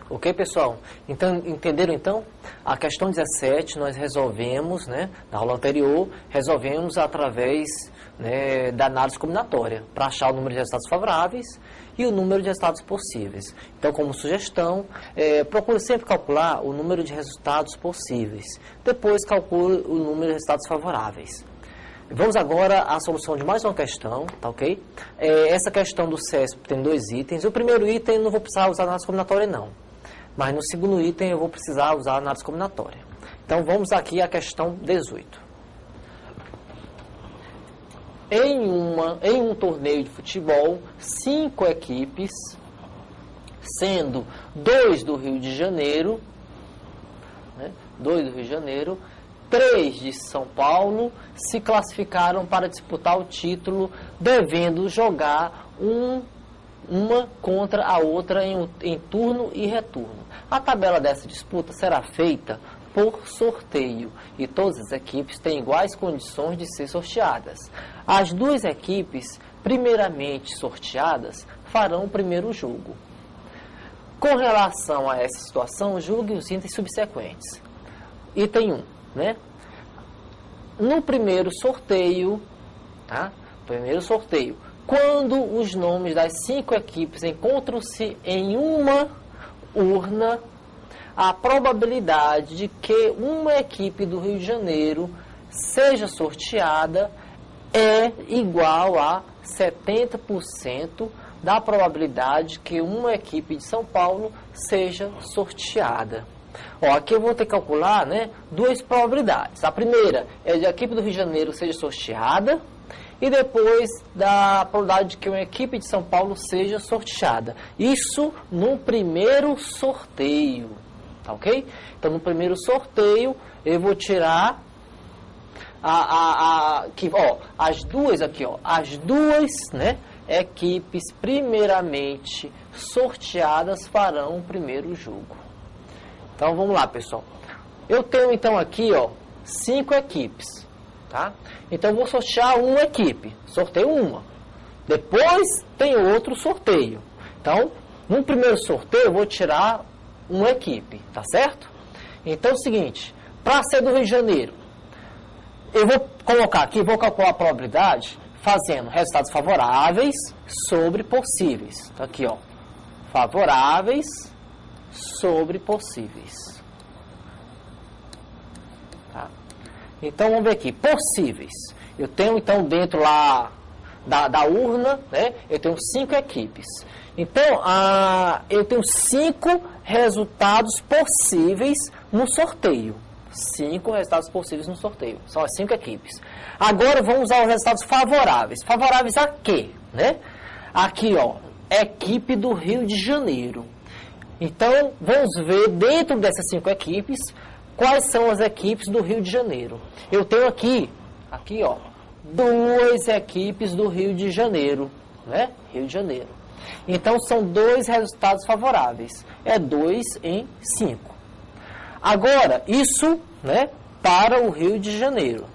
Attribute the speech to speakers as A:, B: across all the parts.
A: Ok, pessoal? Então, entenderam então? A questão 17 nós resolvemos, né, na aula anterior, resolvemos através, né, da análise combinatória, para achar o número de resultados favoráveis e o número de resultados possíveis. Então, como sugestão, procure sempre calcular o número de resultados possíveis. Depois, calcule o número de resultados favoráveis. Vamos agora à solução de mais uma questão, tá ok? Essa questão do CESP tem 2 itens. O primeiro item eu não vou precisar usar análise combinatória, não. Mas no segundo item eu vou precisar usar análise combinatória. Então, vamos aqui à questão 18. Em um torneio de futebol, 5 equipes, sendo 2 do Rio de Janeiro, né, 2 do Rio de Janeiro, 3 de São Paulo, se classificaram para disputar o título, devendo jogar uma contra a outra em turno e retorno. A tabela dessa disputa será feita por sorteio e todas as equipes têm iguais condições de ser sorteadas. As 2 equipes, primeiramente sorteadas, farão o primeiro jogo. Com relação a essa situação, julgue os itens subsequentes. Item 1, né? No primeiro sorteio, tá? Primeiro sorteio, quando os nomes das 5 equipes encontram-se em uma urna, a probabilidade de que uma equipe do Rio de Janeiro seja sorteada é igual a 70% da probabilidade que uma equipe de São Paulo seja sorteada. Aqui eu vou ter que calcular, né, 2 probabilidades. A primeira é de a equipe do Rio de Janeiro seja sorteada e depois da probabilidade de que uma equipe de São Paulo seja sorteada. Isso no primeiro sorteio, tá ok? Então, no primeiro sorteio, eu vou tirar as duas aqui, as 2, né, equipes primeiramente sorteadas farão o primeiro jogo. Então, vamos lá, pessoal. Eu tenho, então, aqui, 5 equipes, tá? Então, eu vou sortear uma equipe. Sorteio uma. Depois, tem outro sorteio. Então, no primeiro sorteio, eu vou tirar uma equipe, tá certo? Então, é o seguinte. Para ser do Rio de Janeiro, eu vou colocar aqui, vou calcular a probabilidade fazendo resultados favoráveis sobre possíveis. Então, aqui, favoráveis sobre possíveis. Tá? Então, vamos ver aqui. Possíveis. Eu tenho, então, dentro lá da urna, né, eu tenho 5 equipes. Então, eu tenho 5 resultados possíveis no sorteio. 5 resultados possíveis no sorteio. São as 5 equipes. Agora, vamos aos resultados favoráveis. Favoráveis a quê? Né? Aqui, equipe do Rio de Janeiro. Então, vamos ver dentro dessas 5 equipes, quais são as equipes do Rio de Janeiro. Eu tenho aqui 2 equipes do Rio de Janeiro, né? Rio de Janeiro. Então, são 2 resultados favoráveis. É 2 em 5. Agora, isso, né, para o Rio de Janeiro.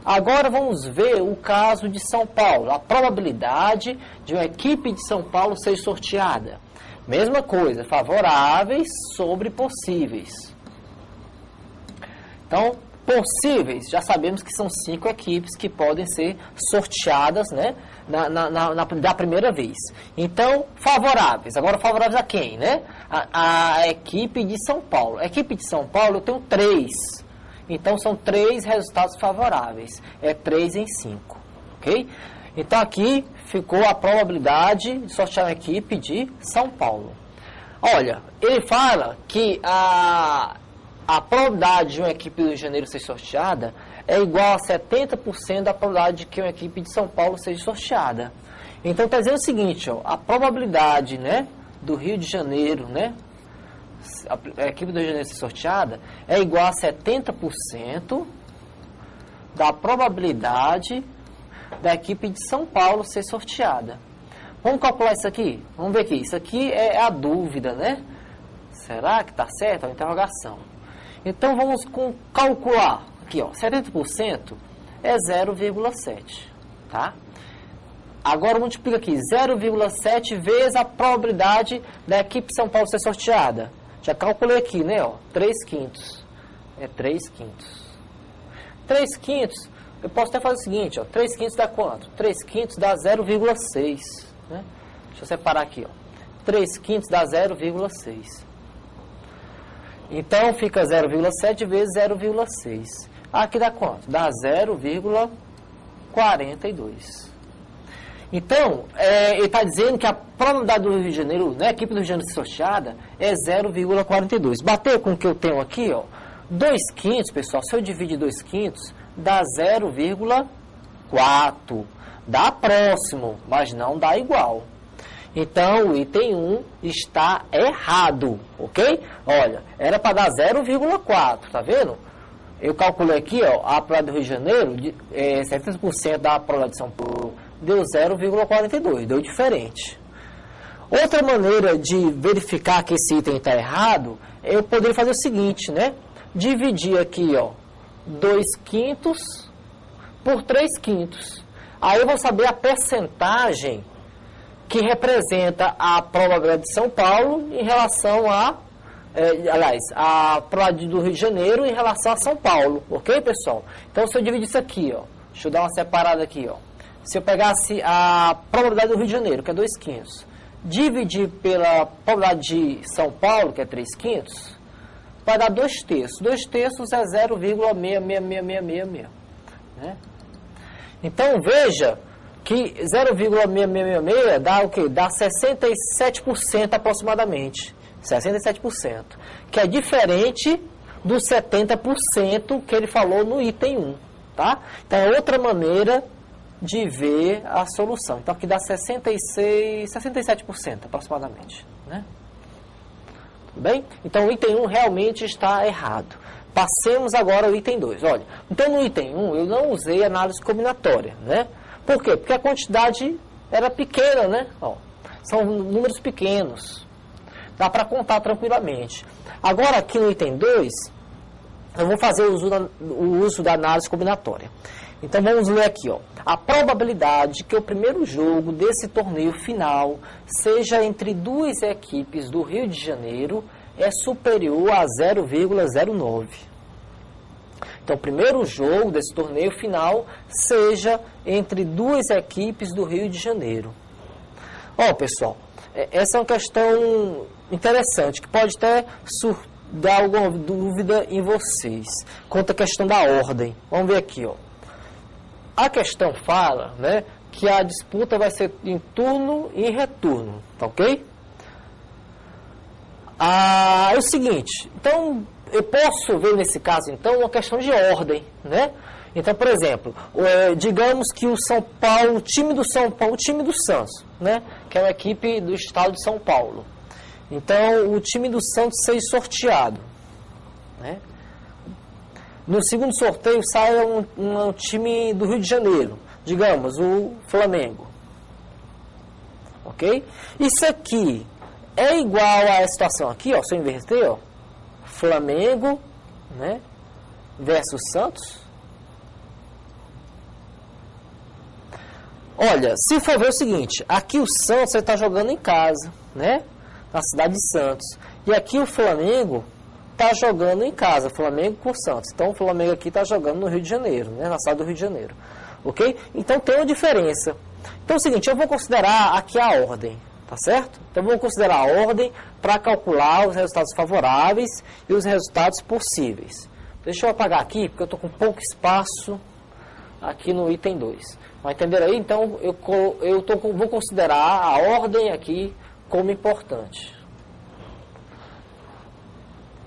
A: Agora, vamos ver o caso de São Paulo. A probabilidade de uma equipe de São Paulo ser sorteada. Mesma coisa, favoráveis sobre possíveis. Então, possíveis, já sabemos que são 5 equipes que podem ser sorteadas, né, da primeira vez. Então, favoráveis. Agora, favoráveis a quem, né? A equipe de São Paulo. A equipe de São Paulo eu tenho 3. Então, são 3 resultados favoráveis. É 3 em 5. Ok? Então, aqui ficou a probabilidade de sortear uma equipe de São Paulo. Olha, ele fala que a probabilidade de uma equipe do Rio de Janeiro ser sorteada é igual a 70% da probabilidade de que uma equipe de São Paulo seja sorteada. Então, está dizendo o seguinte, a probabilidade, né, do Rio de Janeiro, né, a equipe do Rio de Janeiro ser sorteada é igual a 70% da probabilidade da equipe de São Paulo ser sorteada. Vamos calcular isso aqui? Vamos ver aqui. Isso aqui é a dúvida, né? Será que está certo? É uma interrogação. Então, vamos calcular. Aqui, 70% é 0,7. Tá? Agora, multiplica aqui. 0,7 vezes a probabilidade da equipe de São Paulo ser sorteada. Já calculei aqui, né? Ó, 3/5. É 3/5. 3/5, eu posso até fazer o seguinte, ó. 3/5 dá quanto? 3/5 dá 0,6. Né? Deixa eu separar aqui, ó. 3/5 dá 0,6. Então, fica 0,7 vezes 0,6. Aqui dá quanto? Dá 0,42. Então, ele está dizendo que a probabilidade do Rio de Janeiro, né, a equipe do Rio de Janeiro sorteada, é 0,42. Bateu com o que eu tenho aqui, ó. 2/5, pessoal, se eu dividir 2/5, dá 0,4. Dá próximo, mas não dá igual. Então, o item 1 está errado, ok? Olha, era para dar 0,4, tá vendo? Eu calculei aqui, ó, a probabilidade do Rio de Janeiro, 70% da probabilidade de São Paulo, deu 0,42, deu diferente. Outra maneira de verificar que esse item está errado, eu poderia fazer o seguinte, né? Dividir aqui, ó, 2/5 por 3/5. Aí eu vou saber a percentagem que representa a probabilidade de São Paulo em relação a, a probabilidade do Rio de Janeiro em relação a São Paulo, ok, pessoal? Então, se eu dividir isso aqui, ó, deixa eu dar uma separada aqui, ó. Se eu pegasse a probabilidade do Rio de Janeiro, que é 2/5, dividir pela probabilidade de São Paulo, que é 3/5, vai dar 2/3. 2/3 é 0,66666, né? Então, veja que 0,666 dá o quê? Dá 67% aproximadamente. 67%. Que é diferente dos 70% que ele falou no item 1. Tá? Então, é outra maneira de ver a solução. Então, aqui dá 67% aproximadamente. Né? Tudo bem? Então, o item 1 realmente está errado. Passemos agora ao item 2. Olha, então no item 1 eu não usei análise combinatória, né? Por quê? Porque a quantidade era pequena, né? Ó, são números pequenos. Dá para contar tranquilamente. Agora, aqui no item 2, eu vou fazer o uso da análise combinatória. Então, vamos ler aqui, ó. A probabilidade que o primeiro jogo desse torneio final seja entre duas equipes do Rio de Janeiro é superior a 0,09. Então, o primeiro jogo desse torneio final seja entre duas equipes do Rio de Janeiro. Ó, pessoal, essa é uma questão interessante, que pode até dar alguma dúvida em vocês, quanto à questão da ordem. Vamos ver aqui, ó. A questão fala, né, que a disputa vai ser em turno e retorno, tá ok? É o seguinte, então, eu posso ver nesse caso, então, uma questão de ordem, né? Então, por exemplo, digamos que o São Paulo, o time do São Paulo, o time do Santos, né? Que é uma equipe do estado de São Paulo. Então, o time do Santos seja sorteado, né? No segundo sorteio sai um time do Rio de Janeiro, digamos, o Flamengo. Ok? Isso aqui é igual à situação aqui, ó, se eu inverter, ó, Flamengo, né, versus Santos. Olha, se for ver o seguinte, aqui o Santos está jogando em casa, né, na cidade de Santos. E aqui o Flamengo está jogando em casa, Flamengo com Santos. Então o Flamengo aqui está jogando no Rio de Janeiro, né, na cidade do Rio de Janeiro. Ok? Então tem uma diferença. Então é o seguinte, eu vou considerar aqui a ordem. Tá certo? Então, vamos considerar a ordem para calcular os resultados favoráveis e os resultados possíveis. Deixa eu apagar aqui, porque eu estou com pouco espaço aqui no item 2. Vai entender aí? Então, vou considerar a ordem aqui como importante.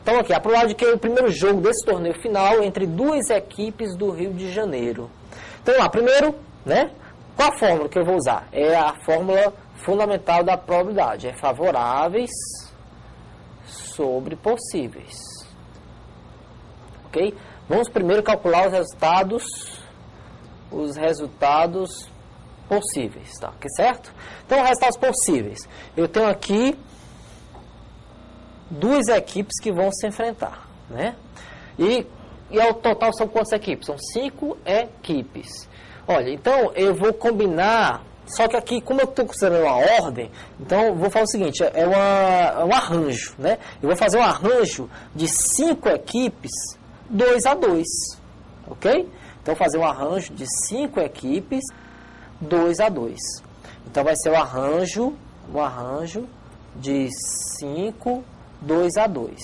A: Então, aqui, a probabilidade de que é o primeiro jogo desse torneio final entre duas equipes do Rio de Janeiro. Então, lá, primeiro, né? Qual a fórmula que eu vou usar? É a fórmula fundamental da probabilidade, é favoráveis sobre possíveis. Ok? Vamos primeiro calcular os resultados possíveis, tá? Ok, certo? Então, resultados possíveis. Eu tenho aqui duas equipes que vão se enfrentar, né? E ao total são quantas equipes? São 5 equipes. Olha, então eu vou combinar Só que aqui, como eu estou considerando uma ordem, então eu vou fazer o seguinte, é um arranjo, né? Eu vou fazer um arranjo de 5 equipes, 2 a 2, ok? Então, fazer um arranjo de 5 equipes, 2 a 2. Então, vai ser um arranjo de 5, 2 a 2.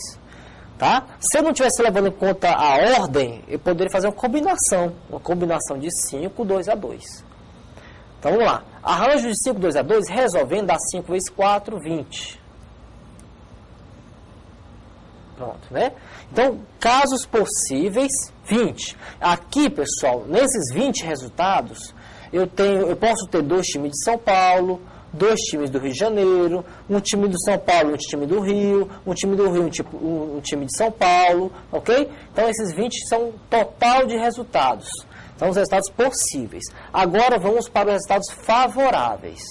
A: Tá? Se eu não estivesse levando em conta a ordem, eu poderia fazer uma combinação de 5, 2 a 2. Então, vamos lá. Arranjo de 5, 2 a 2, resolvendo, dá 5 vezes 4, 20. Pronto, né? Então, casos possíveis, 20. Aqui, pessoal, nesses 20 resultados, eu posso ter 2 times de São Paulo, 2 times do Rio de Janeiro, um time do São Paulo, um time do Rio, um time do Rio, um time de São Paulo, ok? Então, esses 20 são total de resultados. São os resultados possíveis. Agora, vamos para os resultados favoráveis.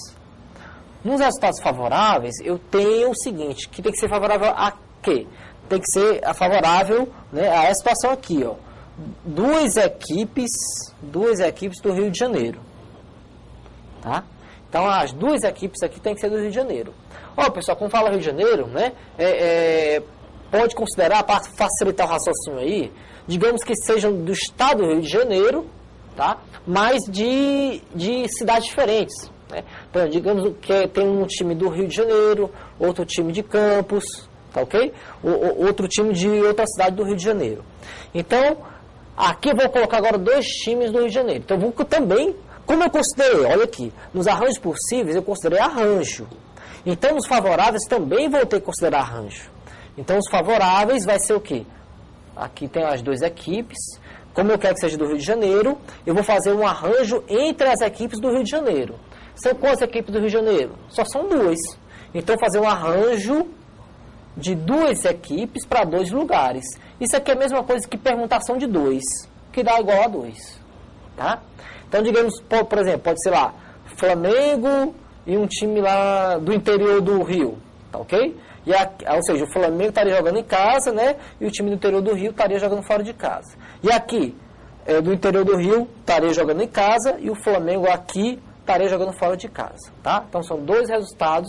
A: Nos resultados favoráveis, eu tenho o seguinte, que tem que ser favorável a quê? Tem que ser favorável, né, a essa situação aqui, ó. Duas equipes do Rio de Janeiro. Tá? Então, as 2 equipes aqui tem que ser do Rio de Janeiro. Ó, pessoal, como fala Rio de Janeiro, né, pode considerar, para facilitar o raciocínio aí, digamos que sejam do estado do Rio de Janeiro, tá? Mas de cidades diferentes. Né? Então, digamos que tem um time do Rio de Janeiro, outro time de Campos, tá ok? Outro time de outra cidade do Rio de Janeiro. Então, aqui eu vou colocar agora 2 times do Rio de Janeiro. Então, eu vou também, como eu considerei, olha aqui, nos arranjos possíveis eu considerei arranjo. Então, nos favoráveis também vou ter que considerar arranjo. Então, os favoráveis vai ser o quê? Aqui tem as 2 equipes. Como eu quero que seja do Rio de Janeiro, eu vou fazer um arranjo entre as equipes do Rio de Janeiro. São quantas equipes do Rio de Janeiro? Só são 2. Então, fazer um arranjo de 2 equipes para 2 lugares. Isso aqui é a mesma coisa que permutação de 2, que dá igual a 2. Tá? Então, digamos, por exemplo, pode ser lá, Flamengo e um time lá do interior do Rio. Tá ok? Ou seja, o Flamengo estaria jogando em casa, né? E o time do interior do Rio estaria jogando fora de casa. E aqui, do interior do Rio, estaria jogando em casa e o Flamengo aqui estaria jogando fora de casa, tá? Então, são 2 resultados,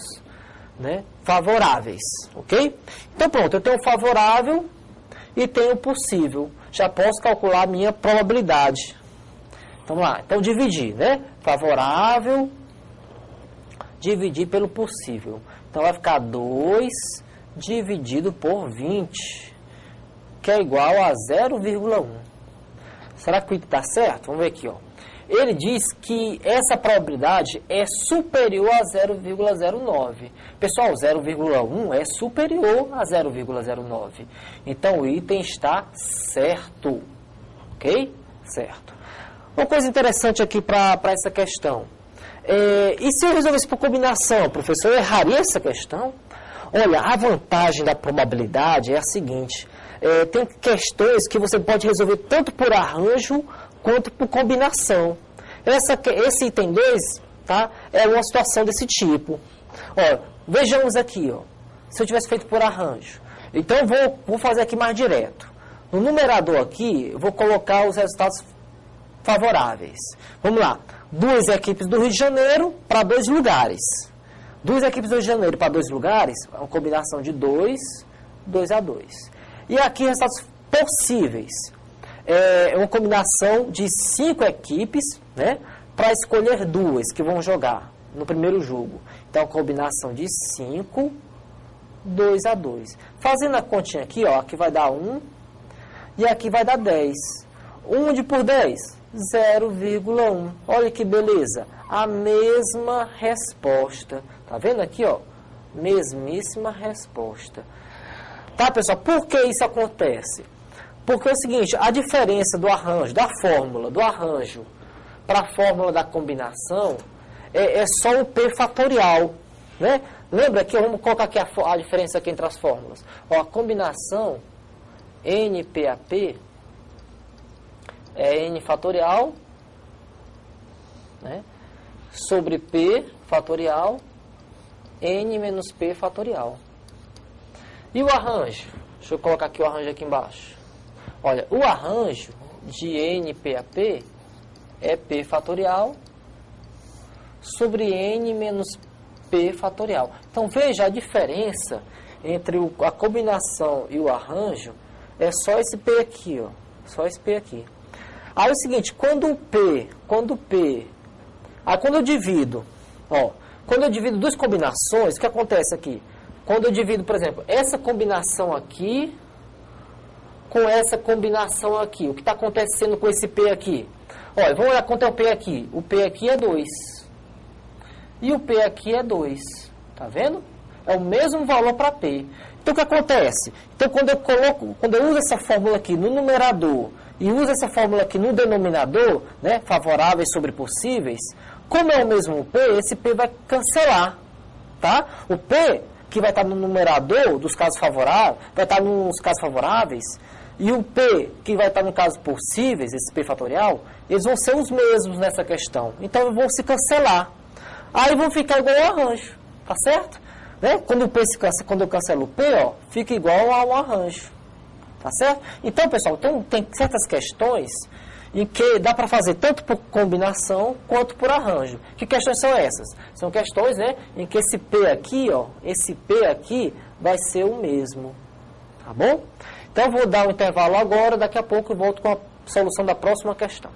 A: né, favoráveis, ok? Então, pronto, eu tenho o favorável e tenho o possível. Já posso calcular a minha probabilidade. Então, vamos lá. Então, dividir, né? Favorável, dividir pelo possível. Então, vai ficar 2 dividido por 20, que é igual a 0,1. Será que está certo? Vamos ver aqui, ó. Ele diz que essa probabilidade é superior a 0,09. Pessoal, 0,1 é superior a 0,09. Então, o item está certo. Ok? Certo. Uma coisa interessante aqui para essa questão. E se eu resolvesse por combinação, professor, eu erraria essa questão? Olha, a vantagem da probabilidade é a seguinte. Tem questões que você pode resolver tanto por arranjo quanto por combinação. Esse item 2, tá, é uma situação desse tipo. Ó, vejamos aqui, ó, se eu tivesse feito por arranjo. Então, vou fazer aqui mais direto. No numerador aqui, eu vou colocar os resultados favoráveis. Vamos lá. 2 equipes do Rio de Janeiro para 2 lugares. 2 equipes do Rio de Janeiro para 2 lugares, é uma combinação de 2, 2 a 2. E aqui, resultados possíveis. É uma combinação de 5 equipes, né, para escolher 2 que vão jogar no primeiro jogo. Então, a combinação de 5, 2 a 2. Fazendo a continha aqui, ó, aqui vai dar 1 e aqui vai dar 10. 1 por 10, 0,1. Olha que beleza. A mesma resposta. Tá vendo aqui, ó? Mesmíssima resposta. Tá, pessoal? Por que isso acontece? Porque é o seguinte, a diferença do arranjo, da fórmula do arranjo para a fórmula da combinação é só o P fatorial, né? Lembra que vamos colocar aqui a diferença aqui entre as fórmulas. Ó, a combinação NPAP é N fatorial, né, sobre P fatorial, N menos P fatorial. E o arranjo? Deixa eu colocar aqui o arranjo aqui embaixo. Olha, o arranjo de NPAP é P fatorial sobre n menos p fatorial. Então, veja a diferença entre a combinação e o arranjo, é só esse p aqui, ó. Só esse p aqui. Aí é o seguinte, quando eu divido, ó, quando eu divido duas combinações, o que acontece aqui? Quando eu divido, por exemplo, essa combinação aqui com essa combinação aqui, o que está acontecendo com esse P aqui? Olha, vamos olhar quanto é o P aqui. O P aqui é 2. E o P aqui é 2. Tá vendo? É o mesmo valor para P. Então, o que acontece? Então, quando eu uso essa fórmula aqui no numerador e uso essa fórmula aqui no denominador, né, favoráveis sobre possíveis, como é o mesmo P, esse P vai cancelar, tá? O P, que vai estar no numerador dos casos favoráveis, vai estar nos casos favoráveis, e o P, que vai estar no caso possíveis, esse P fatorial, eles vão ser os mesmos nessa questão. Então, vão se cancelar. Aí vão ficar igual ao arranjo, tá certo? Né? Quando eu cancelo o P, ó, fica igual ao arranjo, tá certo? Então, pessoal, tem certas questões em que dá para fazer tanto por combinação quanto por arranjo. Que questões são essas? São questões, né, em que esse P aqui, ó, esse P aqui vai ser o mesmo, tá bom? Então, eu vou dar um intervalo agora, daqui a pouco eu volto com a solução da próxima questão.